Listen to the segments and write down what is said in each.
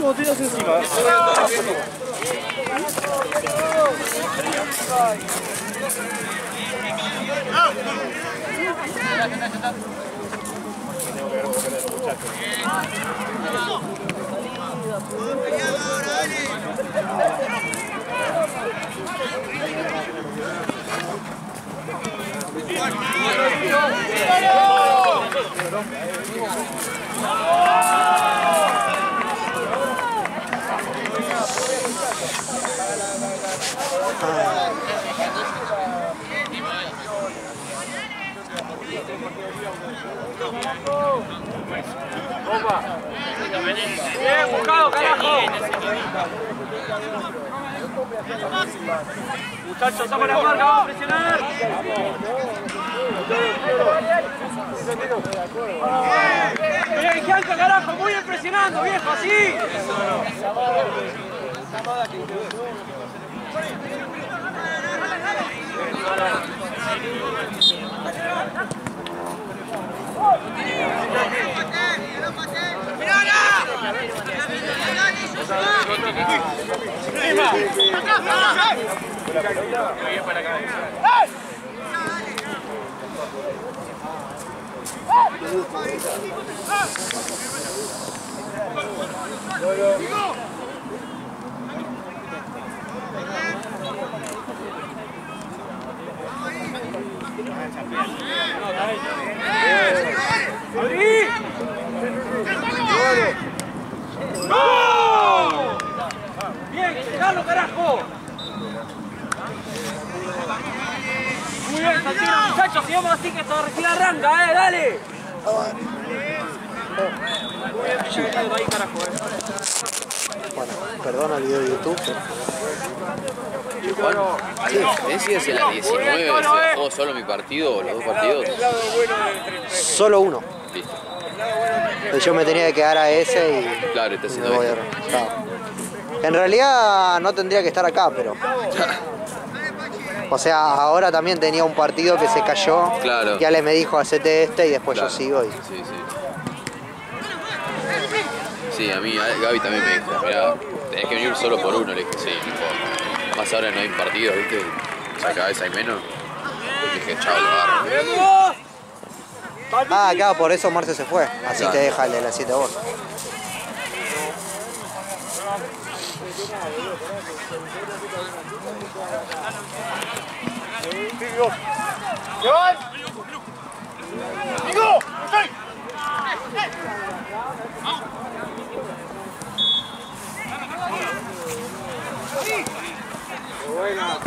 Botellas encima. Bien, buscado, carajo. Muchachos, toma la marca, vamos a presionar. Bien, Gianca, carajo, muy bien presionando, viejo, así. ¡Bien, Carlos, carajo! Muy bien, Santino, muchachos, sigamos así que esto recién arranca, dale. Muy bien, Villavenido, ahí, carajo, Bueno, perdona el video de YouTube. Juan, ¿hay diferencia si a las 19 se jugó solo mi partido o los dos partidos? Solo uno. Listo. Yo me tenía que quedar a ese y... Claro, está haciendo me voy bien. En realidad no tendría que estar acá, pero... O sea, ahora también tenía un partido que se cayó. Claro. Y Ale me dijo, hacete este y después Claro. yo sigo. Y... Sí, sí. Sí, a mí Gaby también me dijo, mirá, tenés que venir solo por uno. Le dije, sí, no importa. Más ahora no hay partidos, ¿viste? O sea, cada vez hay menos. Le dije, chao, lo agarro. Ah, acá por eso Marce se fue. Así Claro. te deja el de las 7 vos.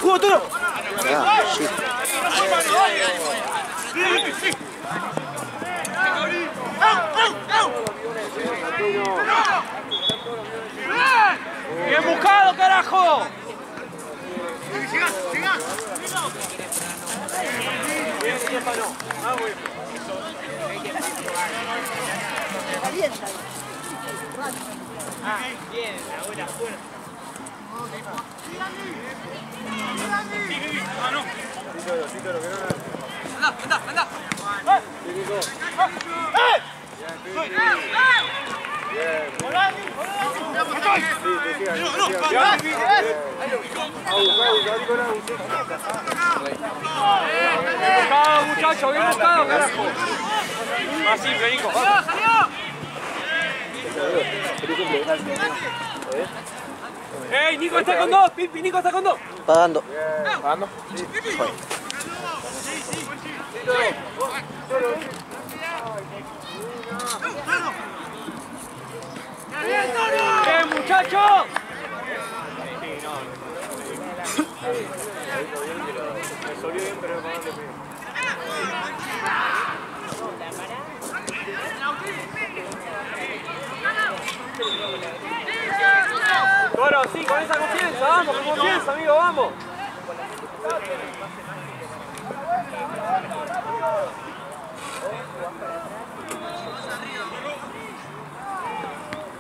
¡Juego, Toro! Ah, shit. ¡Bien buscado, carajo! Bien, Stefano. Vamos, bien. Ah, bien, la buena fuerza. Anda. Bien buscado, muchacho, bien buscado, carajo. Más simple, Nico. ¡Ey, Nico está con dos! ¡Pipi, Nico está con dos! Pagando. ¿Pagando? ¡Bien, muchachos! Resolvió bien, pero para dónde Toro, sí, con esa confianza, vamos, con confianza, amigo, vamos.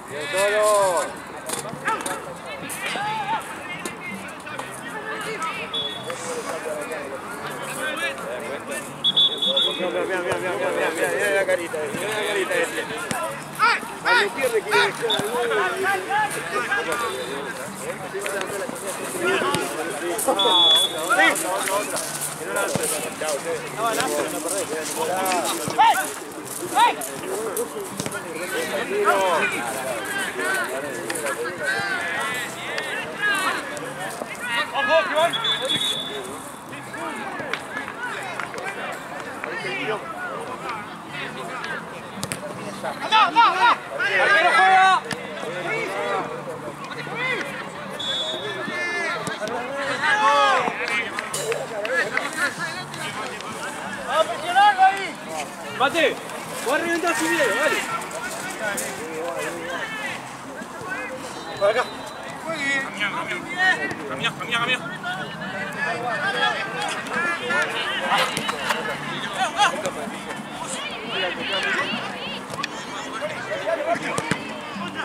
Bien, Toro. Mira la carita, mira la carita este. Cuando pierde quiere que ¡Arquero juega! ¡Vamos a presionarlo ahí! ¡Mate! ¡Voy a reventar sin miedo, dale! ¡Para acá! Camina.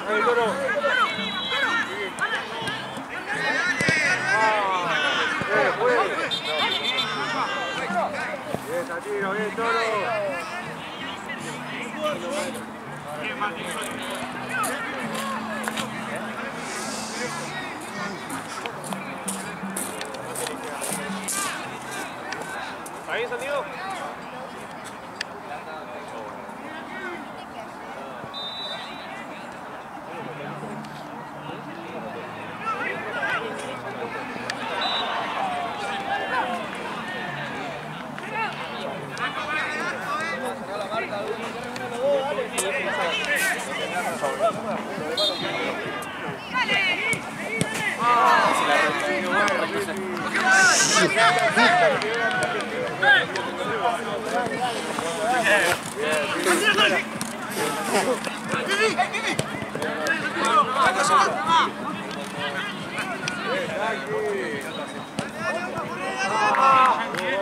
Ahí, Toro. Bien, Satiro, bien, Toro. ¿Está bien, Satiro?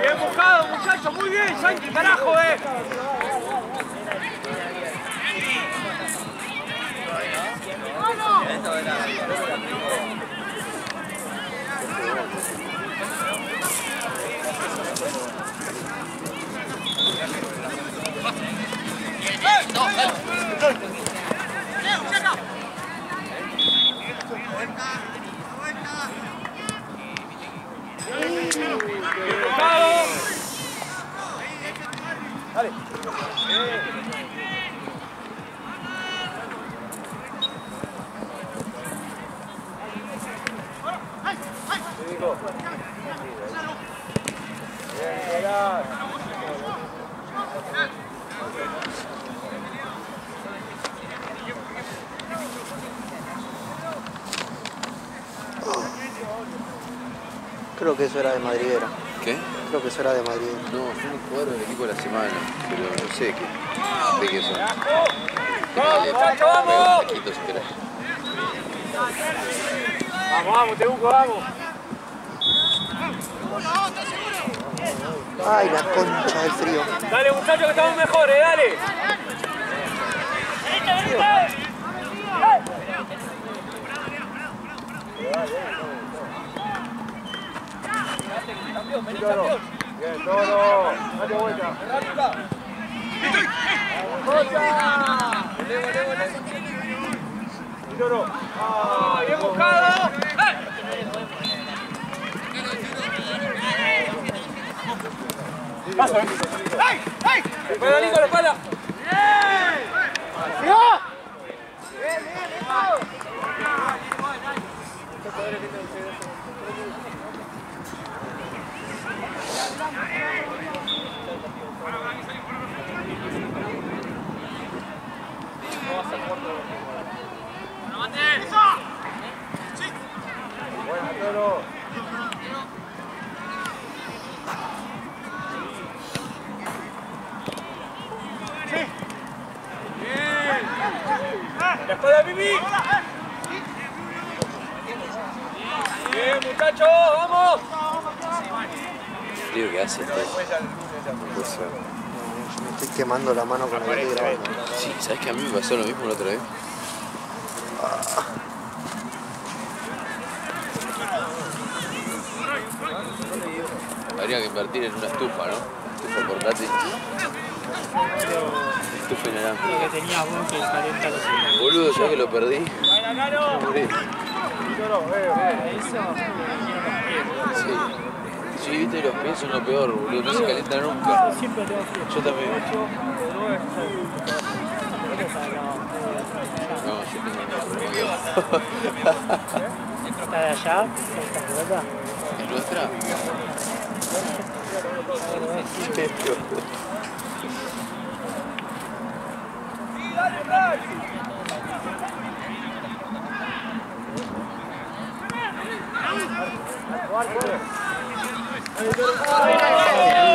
Bien buscado, muchachos, muy bien, Santi, carajo, Dale. Creo que eso era de Madridera. ¿Qué? Creo que eso era de Madrid. No, son los jugadores del equipo de la semana, pero no sé de qué son. ¡Vamos, muchachos, vamos! Taquitos, si querés. Vamos, Tebuco, vamos. Ay, la concha del frío. Dale, muchachos, que estamos mejores, dale. Vení, campeón. Bien, Toro. Dale vuelta. Toro. ¡Ah, bien buscado! ¡Paso! ¡Ay! ¡Ay! ¡Juega, Nico, la espalda! ¡Bien! ¡Bien, bien! Buena, Toro. Sí. Bien. La espada, Bibi. Bien, muchachos, vamos. Frío que hace este. Yo me estoy quemando la mano con la que estoy grabando. Sí, ¿sabes que a mí me pasó lo mismo la otra vez? Habría que invertir en una estufa, ¿no? Estufa portátil. Estufa y naranja. Lo que tenías vos que calienta los Boludo, ya que lo perdí. Morí. Sí. Sí, viste, los pies son lo peor, boludo. No se calientan nunca. Siempre tengo frío. Yo también. No, yo tengo un problema. ¿Está de allá? ¿Esta pelota? ¿Es nuestra?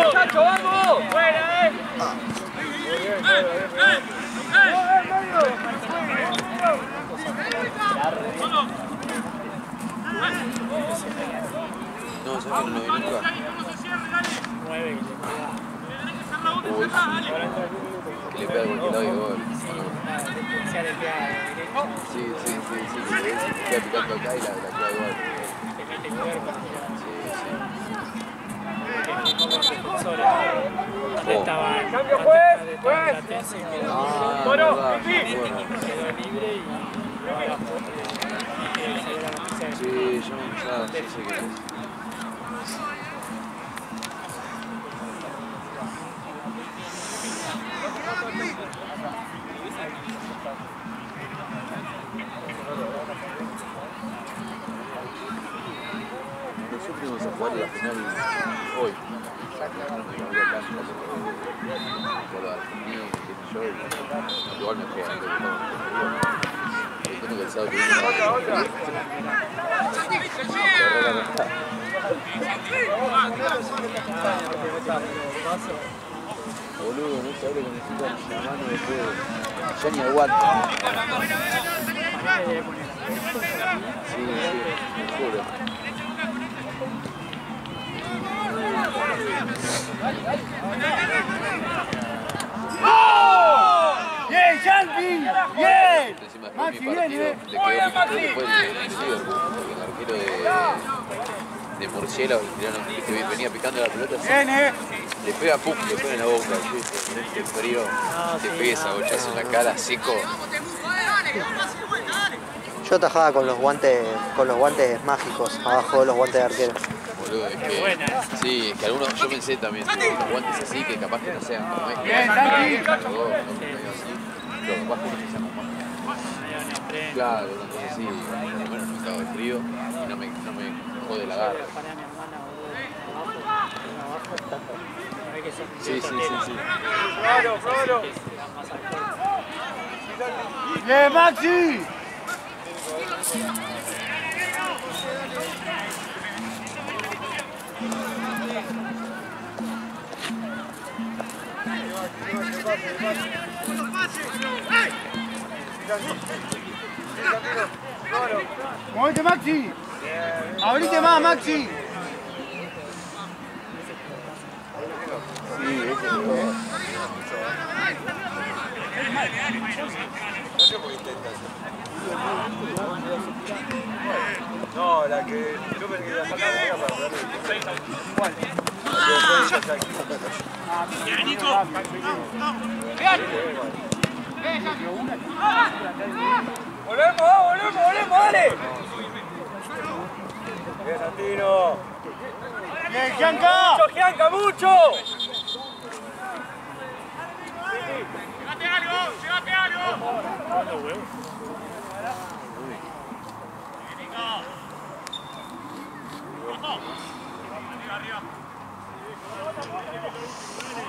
Muchachos, vamos. Fuera, No, ¿sabes que no lo vi nunca? 9 Uy, que le pega a cualquier lado y gol. se le queda derecho, Sí. Se queda picando acá y la queda igual. te mete cuerpo. Sí. Antes estaban. Cambio, juez. Platense, quedó Bueno, Verdad, sí. bueno. libre y ahora salió la noticia de Sí, yo no sé qué es. Nosotros íbamos a jugar la final hoy. Por la Argentina, qué sé yo, igual me juegan, tengo pensado que boludo, no sabes lo que necesitan la mano después. Ya ni aguanto. Sí, me juro. Bien, Yanti. Bien. Encima después mi partido le quedó picando después el Liverpool, porque el arquero de Murciélago venía picando la pelota así. Le pega pum, le pone en la boca, el frío, te pega esa bochazo en la cara, seco. Yo atajaba con los guantes mágicos, abajo de los guantes de arquero. Boludo, es que, sí, es que algunos, yo pensé también, unos guantes así que capaz que no sean como este. Bien, Santi. Pero capaz que uno se llama más. Claro, una cosa así, por lo menos no me cago de frío y no me jode la garra. Para mi hermana, boludo, Sí. Claro. Bien, Maxi. ¡Muévete, Maxi! ¡Abrite más, Maxi! No, la que yo pensé que la sacaba era para poder. ¿Cuál? Volvemos, dale. Bien, Santino. Bien, Gianca. Mucho. Llegate algo.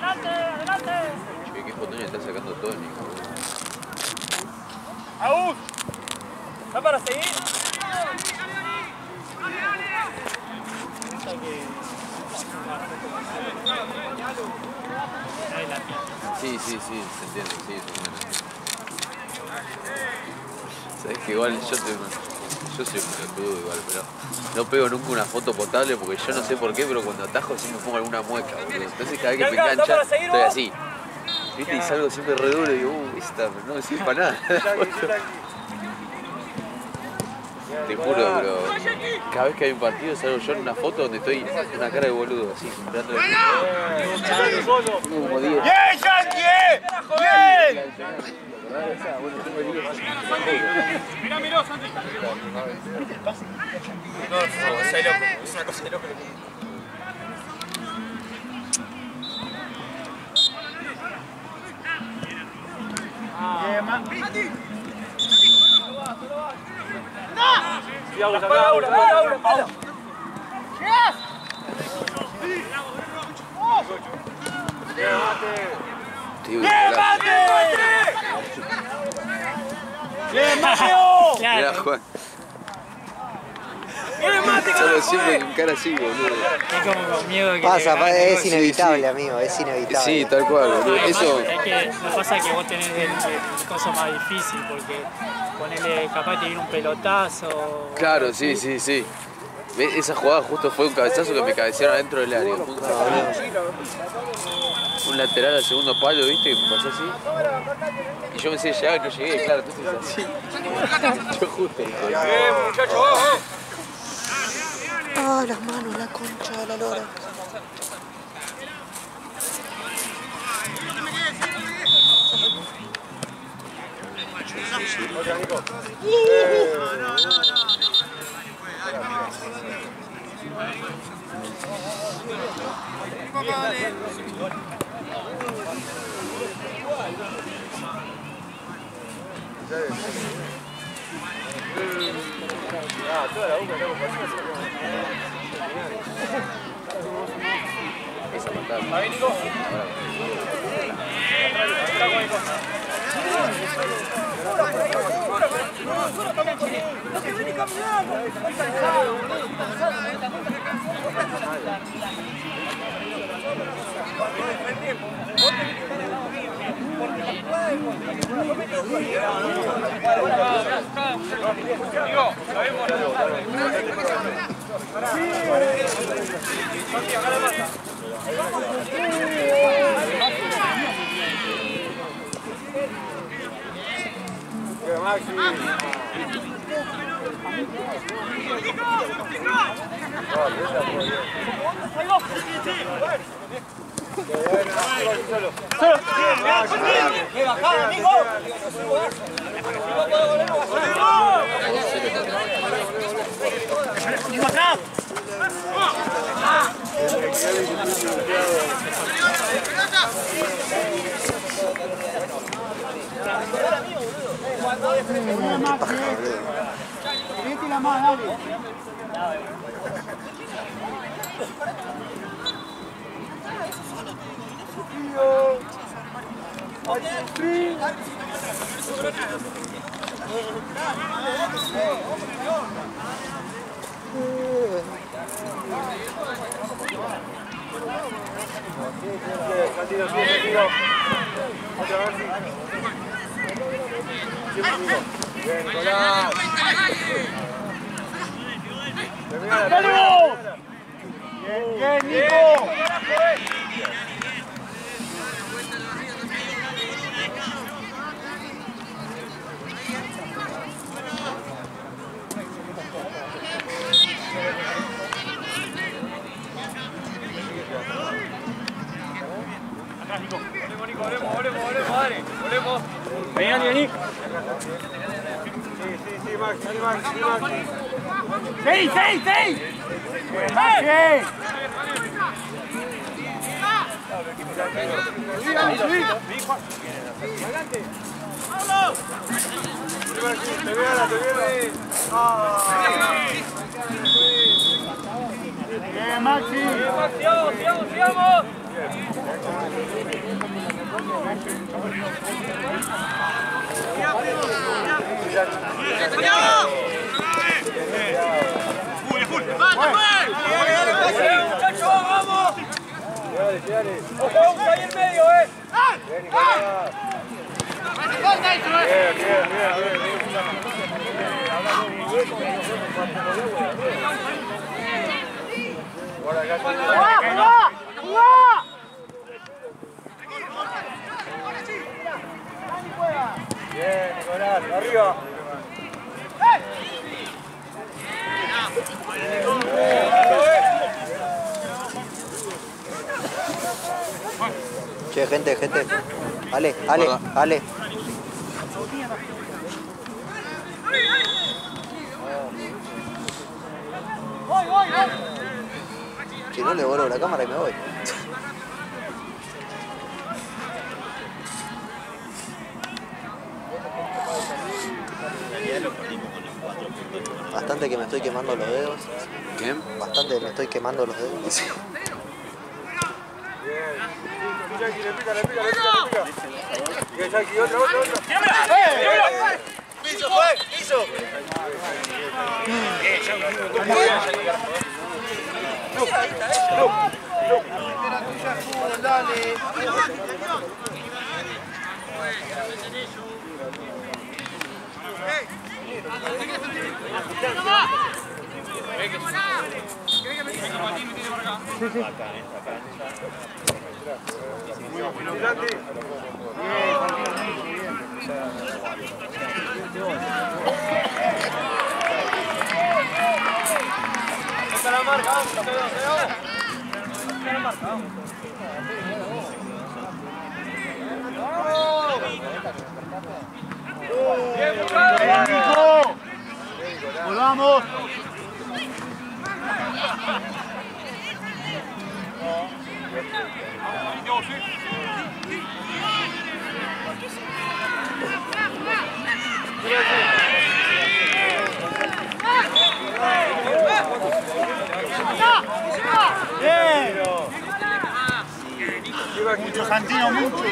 Adelante. Che, qué fotón está sacando Tony. ¡Aún! ¿Está para seguir? Sí, se entiende, sí, eso es bueno. Sabes que igual yo Yo soy un pelotudo igual, pero no pego nunca una foto potable porque yo no sé por qué, pero cuando atajo siempre pongo alguna mueca, boludo. Entonces cada vez que me engancha, estoy así. ¿Viste? Y salgo siempre re duro y digo, esta no me sirve para nada. Te juro, pero cada vez que hay un partido salgo yo en una foto donde estoy en una cara de boludo, así, esperando como 10. ¡Bien, Yankee! ¡Bien! Mirá, Santi. No, es una cosa de loco. Bien, man. ¡Bien, Mateo! Mirá, Juan. Solo siempre con cara así, boludo. Es como con miedo que Pasa, es inevitable, sí. amigo, es inevitable. Sí, tal cual, boludo. Eso. Es que lo pasa que vos tenés el coso más difícil, porque ponele, capaz te viene un pelotazo. Claro, sí. Esa jugada justo fue un cabezazo que me cabecearon adentro del área. Un lateral al segundo palo, ¿viste? Que me pasó así. Y yo pensé llegar y no llegué, claro, entonces así. Yo justo. Bien, muchachos, vamos. Ah, las manos, la concha de la lora. Esa patada. Bien, Nico. Atrás, Nico. Volemos, dale. Volemos. Vení. Sí, Max. ¡Seis! ¡Max! Subí. Adelante. ¡Vamos! Te veo. Bien, Maxi. Sigamos. ¡Muchachos, vamos! Dale. ¡Ojo, ahí en medio, Bien, Bien, Nicolás, arriba. Che, gente. Ale. Si no le borro la cámara y me voy. Bastante que me estoy quemando los dedos. ¿Qué? Bastante que me estoy quemando los dedos. Le pica. Bien, Jackie, otra. Piso. Está la marca, vamos. ¡Volvamos! ¡Bien! Mucho Santino, mucho.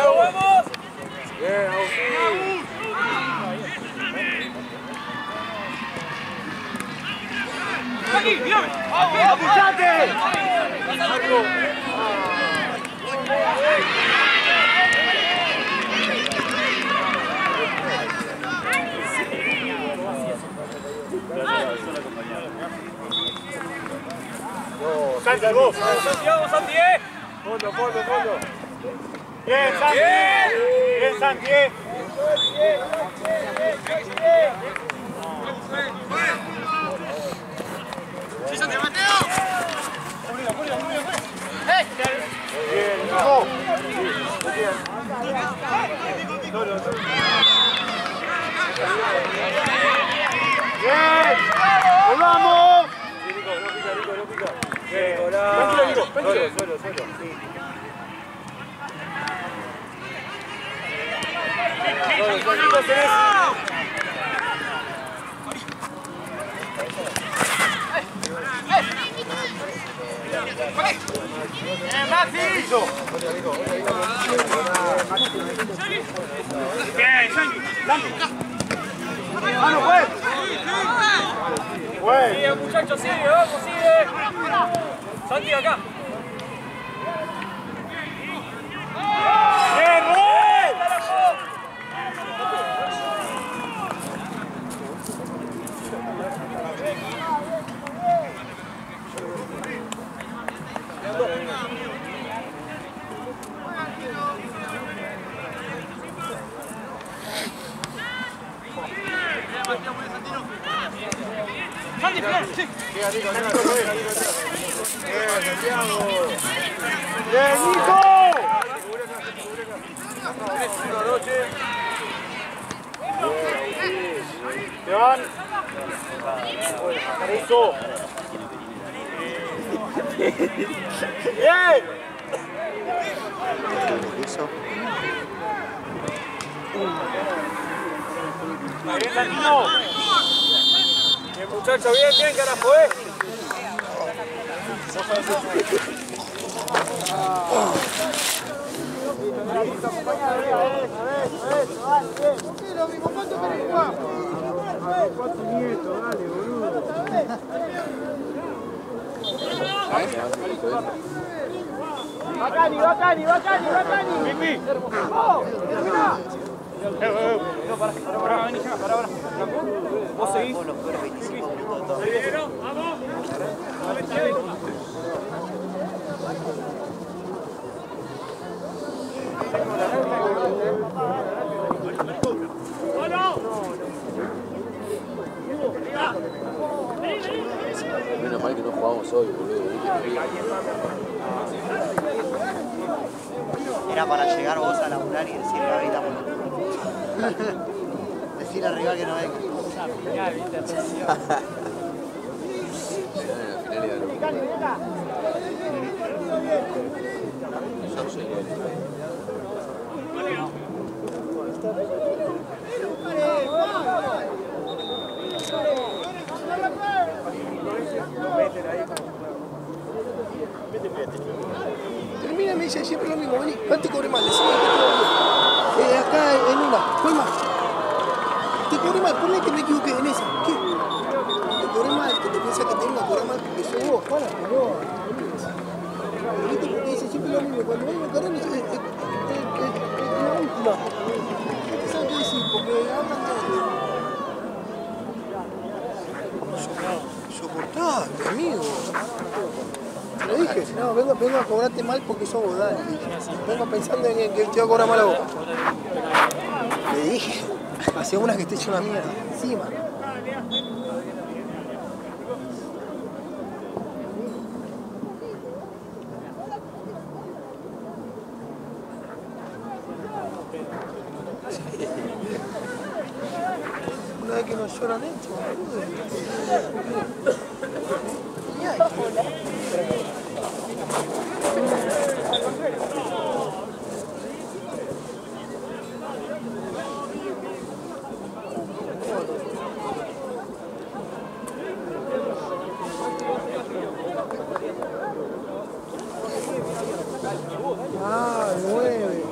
¡Vamos! Bien, ¡aquí, mírame! ¡Apuchate! Santi, vos. Santiago, Santi. Fondo. Bien, Santi. Bien, Santi. Sí, Santi, Mateo. Bien, no. Bien. ¡Volvamos! No pica. Bien, tranquilo. Maxi! Bien, ¡mano, pues! Sigue, muchachos, sigue, vamos, sigue. Santi, acá. ¡Bien, Rubén! Santi, sí. ¡Bien, Nico! Esteban. Eso. Bien. Bien, Santino. Bien, muchacho, bien, carajo, Tranquilo, mi papá, ¿cuánto querés jugar? 4 nietos, dale, boludo. Bacani, bacani, bacani, bacani. Pipi. Termina. No, para, vení, para. Vos seguís. Los peores 25 minutos de todo. Vamos. Menos mal que no jugamos hoy, boludo. Era para llegar vos a laburar y decirle ahorita decir al rival que no venga. Final, viste, atención. En la final y ganó. Yo soy Termina y me dice siempre lo mismo, vení, no te cobré mal, decime que te cobré bien. Acá en una, ¿cuál más? Te cobré mal, ponle que me equivoqué en esa. ¿Qué? Te cobré mal, que te piensas que te vengo a cobrar mal porque sos vos, para, que no. ¿Viste? Porque dice siempre lo mismo, cuando vengo a cobrar es la última. ¿Qué sabes qué decir? Porque hablan de... Soportable, amigo. Te lo dije, no, vengo a cobrarte mal porque sos vos, dale. Vengo pensando en que te voy a cobrar mal a vos. Le dije, hacía una que esté hecho una mierda, encima. Una vez que nos lloran esto, boludo. Ah, 9.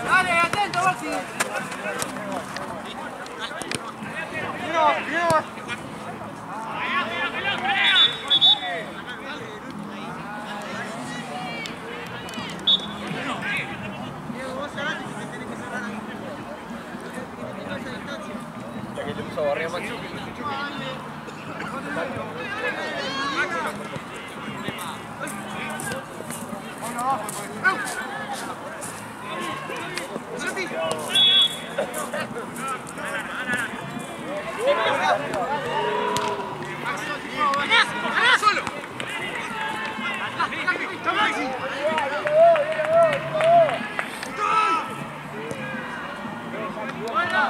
Dale, atento, Baxi. Ya que te puso a barrer Maxi.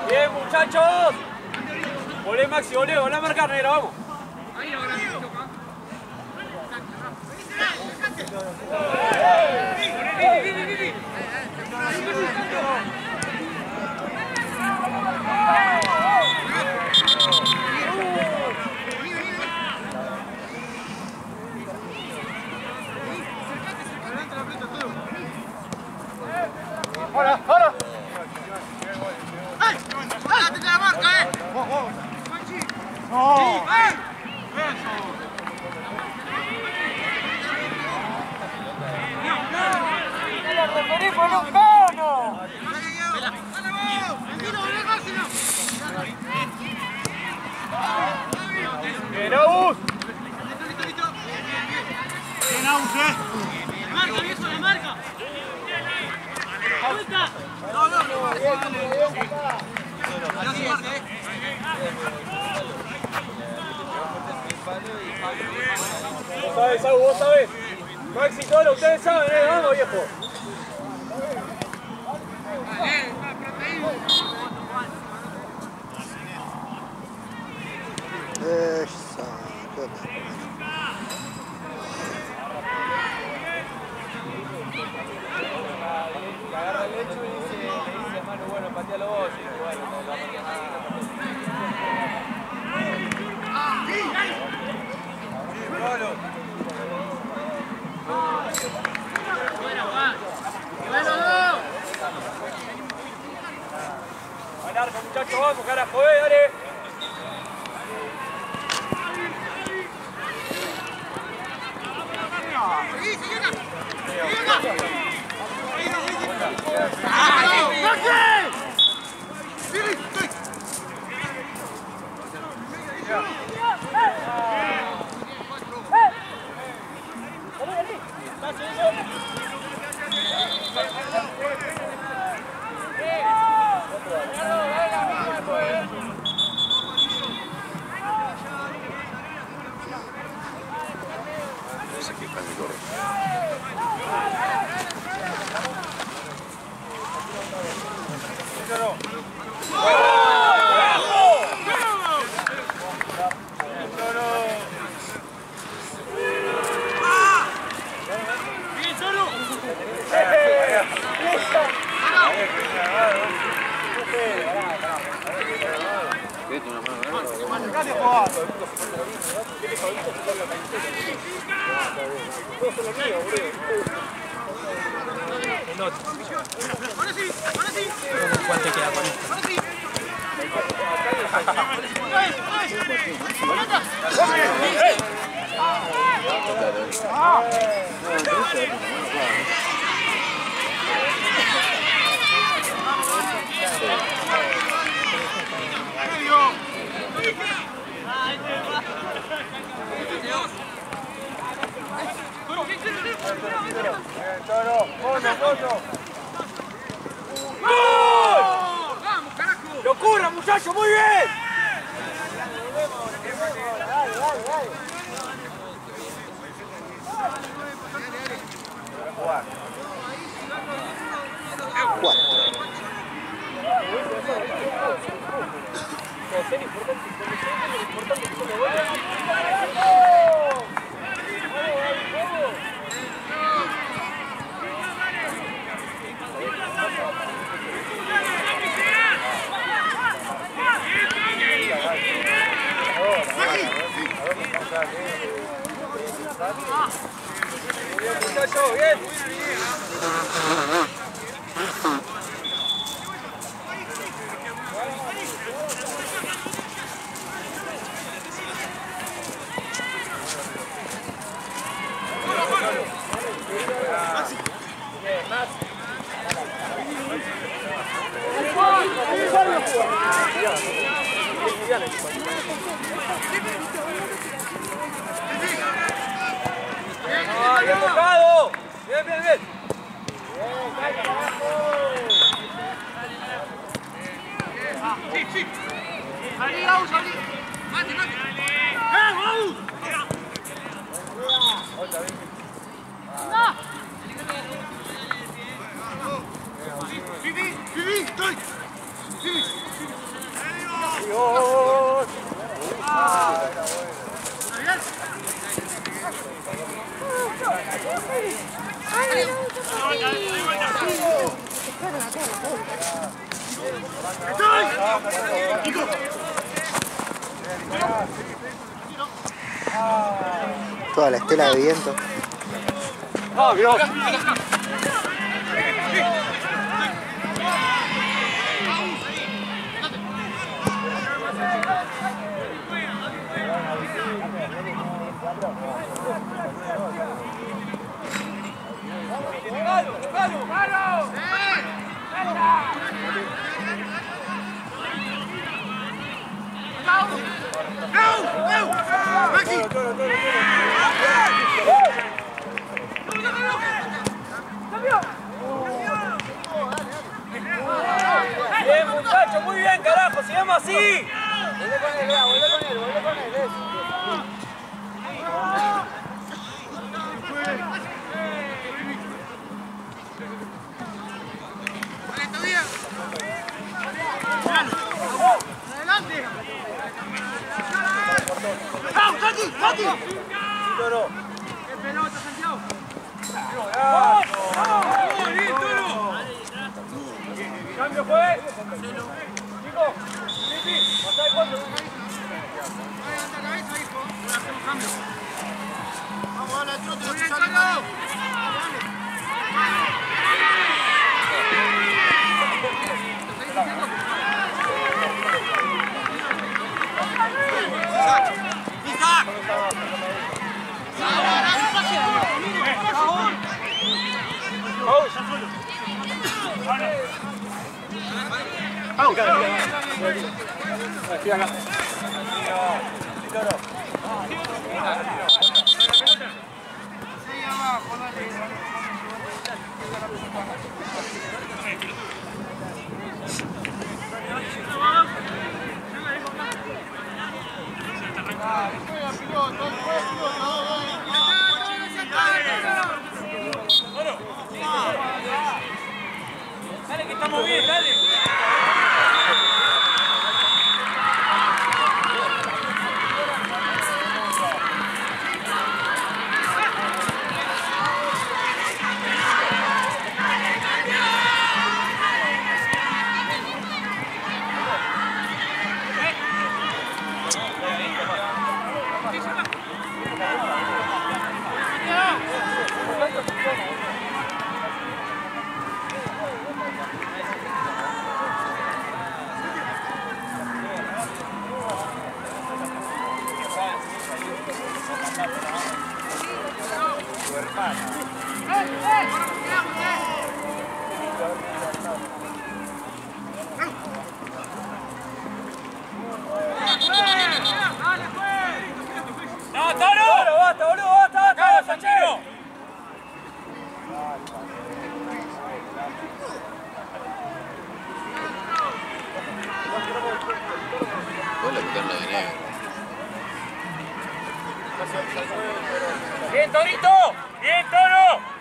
Bien, muchachos. Volé, Maxi, volé a marcar, negra, vamos. Ahora, ahora. Bien, Agus. Bien, Agus, marca, viejo, la marca. ¡Vuelta! No. Vos sabés, Agus, vos sabés. Maxi, Tolo, ustedes saben, vamos, viejo. Esa, ¿qué onda? Agarra el lecho y le dice, Manu, bueno, patealo vos. Y dice, bueno, no va a patear Al arco, muchachos, vamos, carajo, dale. ¿Cuánto queda con esto? ¡Locura, muchachos! ¡Muy bien! Bien, muchachos, bien. ¡Bien tocado! ¡Bien, bien, bien! Sí. Salí, Agus, salí. Mate. ¡Vamos! Vivi, estoy. ¡Dios! Toda la estela de viento. ¡Ah, Dios! Bien, muchachos, muy bien, carajo, sigamos así. Vuelve con él, vuelve con él. ¡Adelante! ¡Vamos, Tati! ¡Qué pelota, Santiago! ¡Vamos! ¡Bien, Toro! Cambio, juez. Chicos, Pipi, pasá de cuatro. Vamos, dale al trote, no se sale nadie. Dale que estamos bien, dale. ¡No, Toro! ¡Basta, boludo! ¡Basta, Sanchero! Vuelve a picarlo de negro. ¡Bien, Torito! ¡Bien, Toro!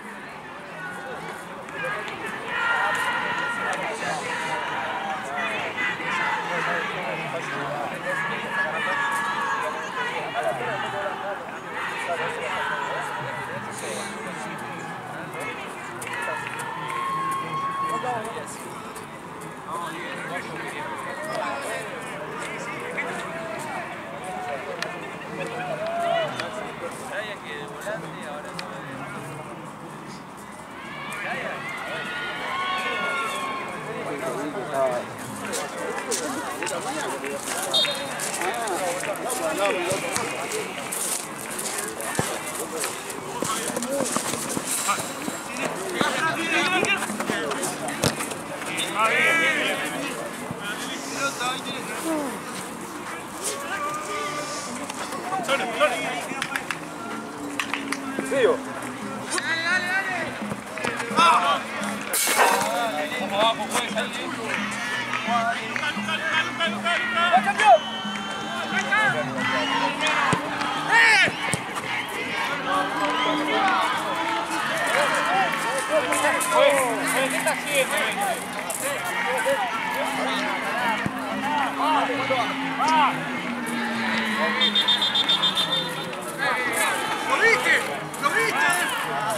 ¡Lo viste! ¡Lo viste!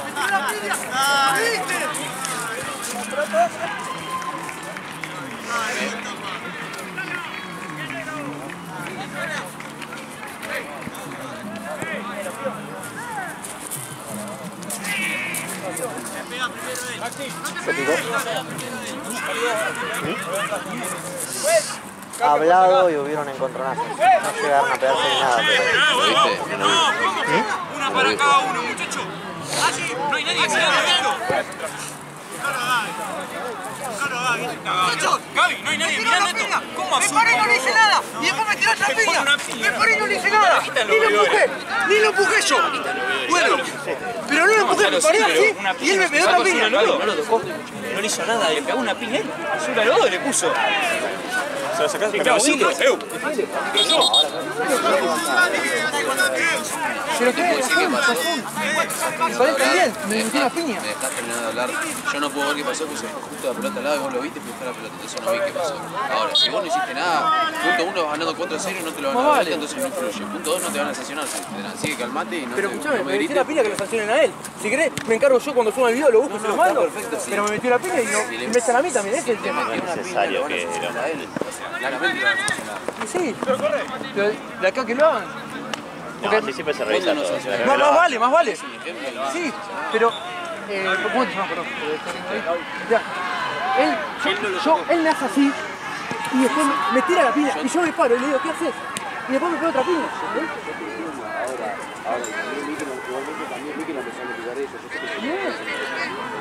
¡Metió la pilla! ¡Lo viste! Hablado y hubieron encontronazos. No llegaron a pegarse ni nada. ¿Lo viste? No, ¿cómo? Una para cada uno, muchachos. Ah, sí, no hay nadie que se haga algo. Gaby, no hay nadie mirando esto. ¿Cómo azul? Me paré y no le hice nada. Y después me tiró otra piña. Me paré y no le hice nada. Ni lo empujé yo. Bueno, pero no lo empujé, me paré así y él me pegó otra piña. No lo tocó. No le hizo nada, le pegó una piña. Azul al lodo le puso. Se lo sacaste. Pero sí, ¿Pero qué? ¿Cuál también? Me metió una piña. Me dejaste terminar de hablar. Yo no puedo ver qué pasó, puse justo la pelota al lado y vos lo viste y pusiste la pelota. Entonces no vi qué pasó. Ahora, si vos no hiciste nada, punto 1 vas ganando 4-0 y no te lo van a dar vuelta, entonces no influye. Punto 2 no te van a sancionar. Así que calmate y no Pero te, escuchame, no me me metió grites. la piña que lo sancionen a él. Si querés, me encargo yo cuando suba el video, lo busco y se lo mando. Perfecto, sí. Pero me metió la piña y no me echan a mí también, ese es el tema. No es necesario que lo haga él. Claramente lo van a sancionar. Sí, pero de acá que lo hagan. No, así siempre se revisa todo. Más vale. Sí, pero... ¿Cómo te llamas? Perdón. Ya. Él me hace así y después me tira la piña y yo me paro y le digo, ¿qué haces? Y después me pego otra piña. Ahora, también vi que lo empezaron a tirar ellos. Yo sé que el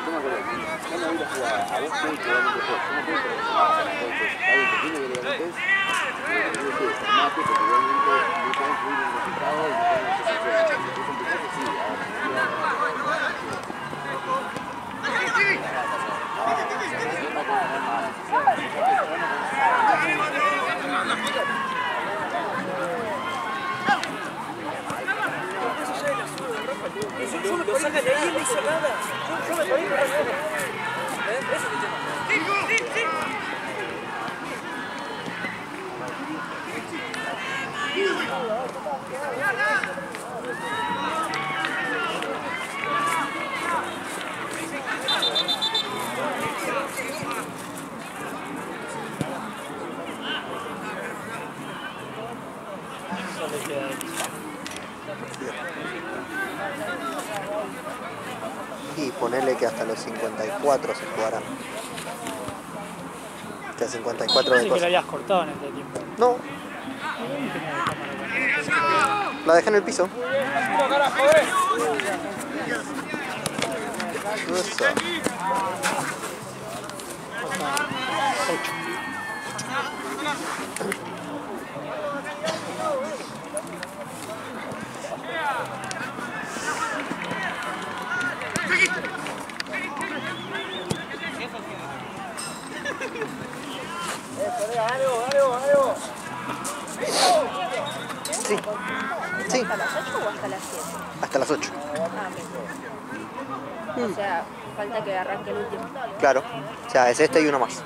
tema con él, yo no voy a jugar a vos que igualmente yo. Yo no puedo presionar a todos. Hay un pequeño que le metes, formate, porque igualmente no pueden influir en el resultado y no pueden hacer sanciones. Es un pequeño que sí, Lo sacan de ahí y no hizo nada. Yo me paré y no hice nada. Ese es el tema. Y ponerle que hasta los 54 se jugará. Hasta 54 de Parece que cosas. lo habías cortado en este tiempo. No. La dejé en el piso. Eso. Sí. Sí. ¿Hasta las 8 o hasta las 7? Hasta las 8. Ah, o sea, falta que arranque el último. Claro. O sea, es este y uno más.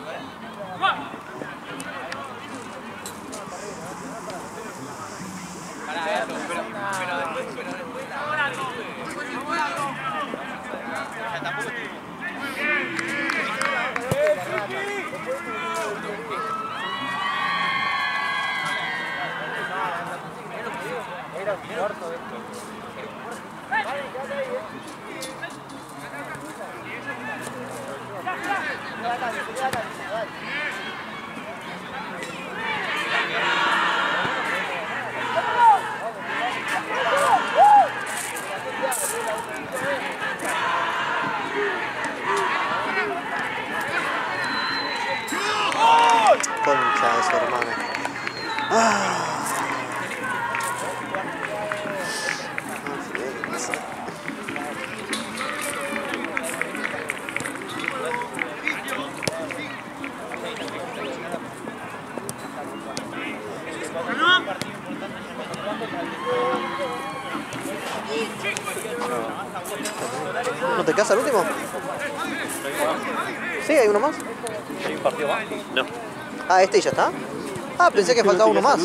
Concha de su hermana. ¿No te casa el último? Sí, hay uno más. ¿Hay un partido más? No. Ah, este y ya está. Ah, pensé que faltaba uno más.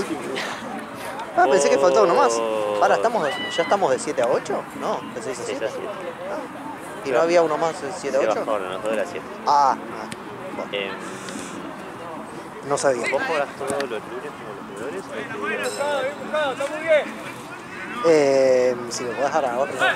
Ah, pensé que faltaba uno más. Ahora, ¿ya estamos de 7 a 8? No, de 6 a 7. ¿Y no había uno más de 7 a 8? Se bajaron, los dos de las 7. Ah, bueno. No sabía. ¿Vos jugás todos los lunes como los jugadores? Bien buscado, está muy bien. Si me puedes dar ahora, no sé.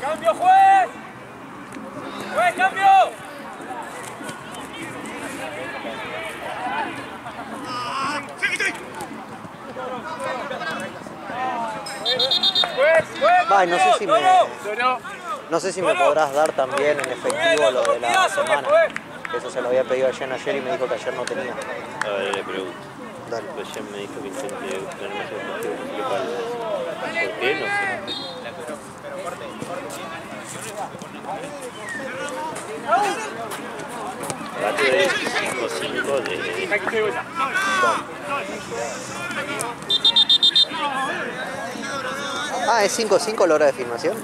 ¡Cambio, juez! ¡Juez, cambio! Ay, no sé si me podrás dar también en efectivo lo de la semana. Eso se lo había pedido a Jen ayer y me dijo que ayer no tenía. A ver, le pregunto. Dale. Pues Jen me dijo que intente tener más efectivo principal. ¿Por qué? No sé. Rato de 5-5 de... Ah, ¿es 5-5 la hora de filmación?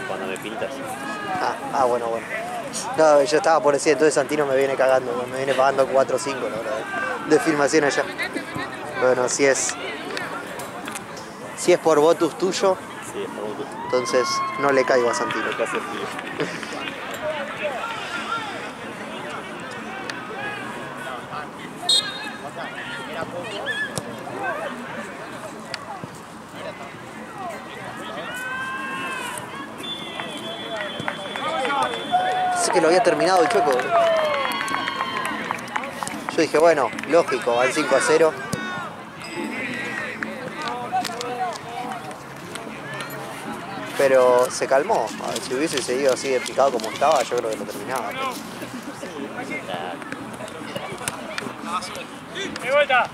Cuando me pintas. Bueno. No, yo estaba por decir, entonces Santino me viene cagando, me viene pagando 4-5 la hora de filmación allá. Bueno, si es por votus tuyo, Sí, es por votus. entonces no le caigo a Santino. Lo que hace frío. Pensé que lo había terminado el Chueco. Yo dije, bueno, lógico, van 5-0. Pero se calmó. A ver, si hubiese seguido así de picado como estaba, yo creo que lo terminaba. ¡De vuelta!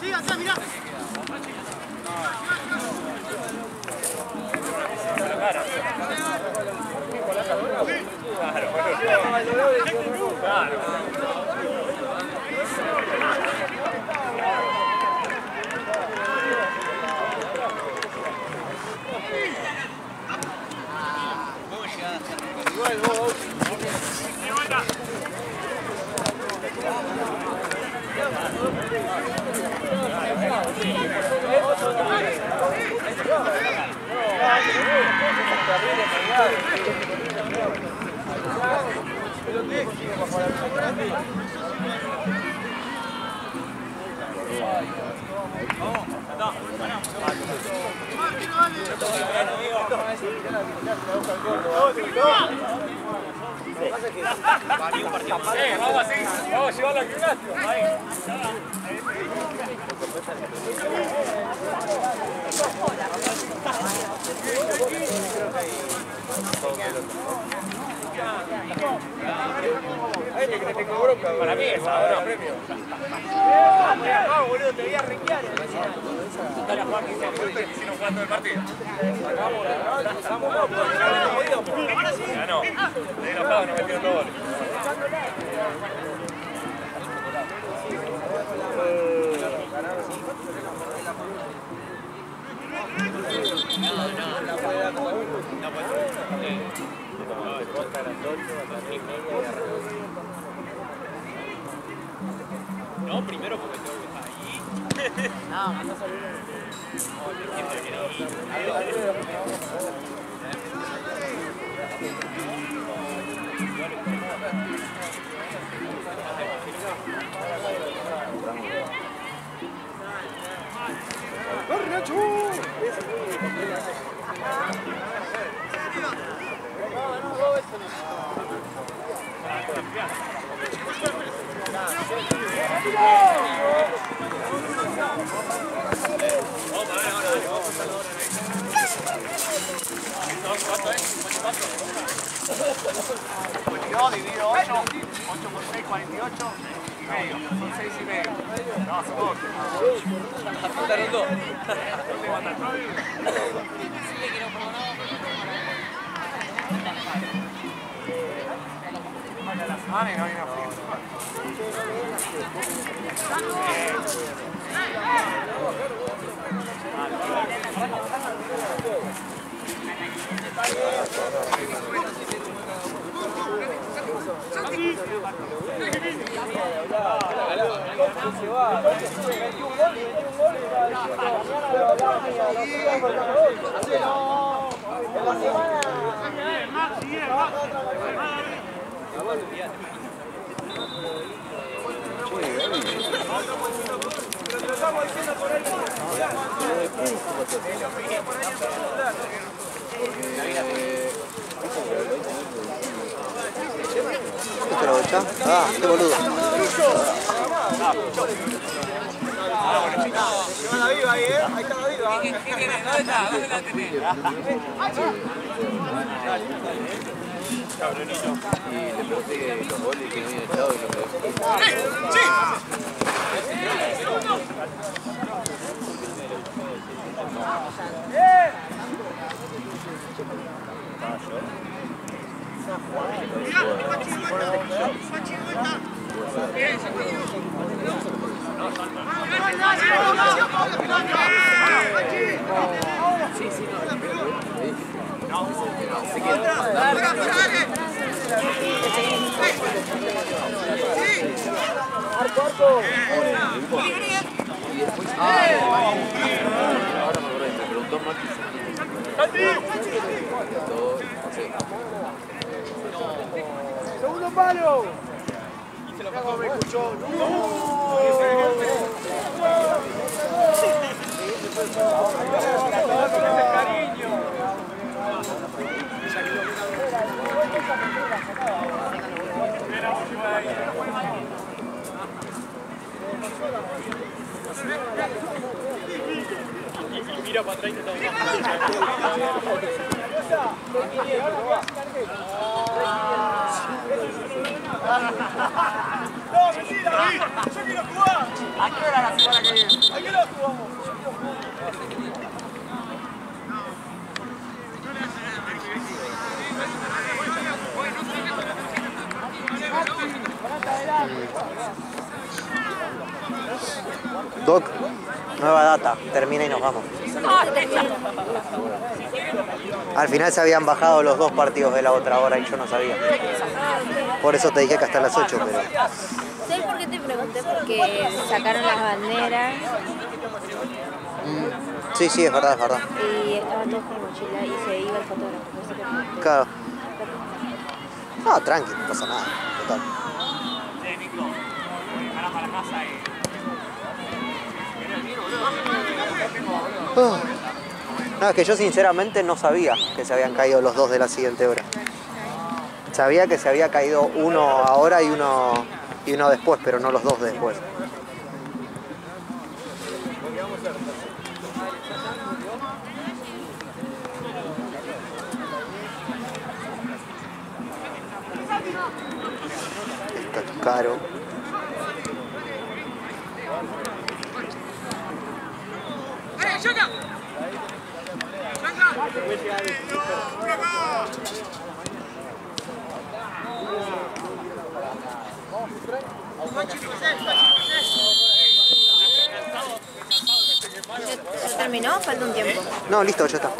Sí, acá, mirá. Vamos así, vamos a llevarlo al gimnasio. Que te tengo bronca. Para mí es ahora premio. Boludo, te voy a renquear. Dale a Juan, que hicieron jugando el partido. Ganó. De enojado nos metieron 2 goles. No, primero porque tengo que estar ahí. No, anda a salir. ¡Corre, Nacho! Dividido 8, 8 por 6, 48 y medio, son 6 y medio. No, son 8. Apuntaron 2. La semana y no viene a ¿Esto lo bocha? Ah, qué boludo. La viva ahí, ahí está la viva. ¿Dónde la tenés? Y le pregunté que los goles que no habían echado y lo que... Y después... ahora me acordé, me preguntó Maxi. ¡Segundo palo! Y se lo pagó, me escuchó. Mira para atrás y te No, mentira, yo quiero jugar. ¿A qué hora la semana que viene? ¿A qué hora jugamos? Doc, nueva data, termina y nos vamos. Al final se habían bajado los 2 partidos de la otra hora y yo no sabía. Por eso te dije que hasta las 8, pero... ¿Sabes por qué te pregunté? Porque sacaron las banderas Sí, sí, es verdad, es verdad. y estaban todos con mochila y se iba el fotógrafo. Por eso te pregunté. Claro. No, tranqui, no pasa nada. Total. Nico, para casa y... No, es que yo sinceramente no sabía que se habían caído los 2 de la siguiente hora. Sabía que se había caído uno ahora y uno después, pero no los 2 después. Esto es caro. ¿Ya terminó? Falta un tiempo. No, listo, ya está.